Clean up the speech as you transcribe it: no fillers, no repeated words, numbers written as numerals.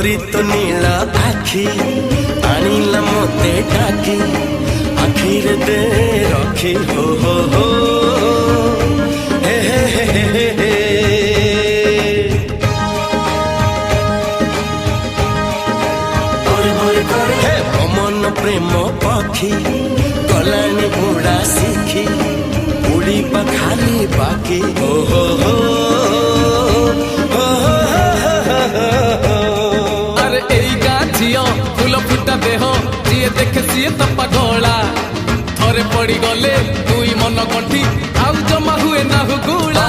तोरी तो नीला आखी आनिला मोते डाकी आखिर दे रखी हो हे हे हे हे हे हे मन प्रेम पक्षी गलानी उड़ा सीखी उड़ी खाली बाकी हो अरे एई गाछियो फूल फुटा देह जिए देखे सीए तो पगला थरे पड़ी गले दुई मन गंठी आउ जमा हुए ना हुगुला।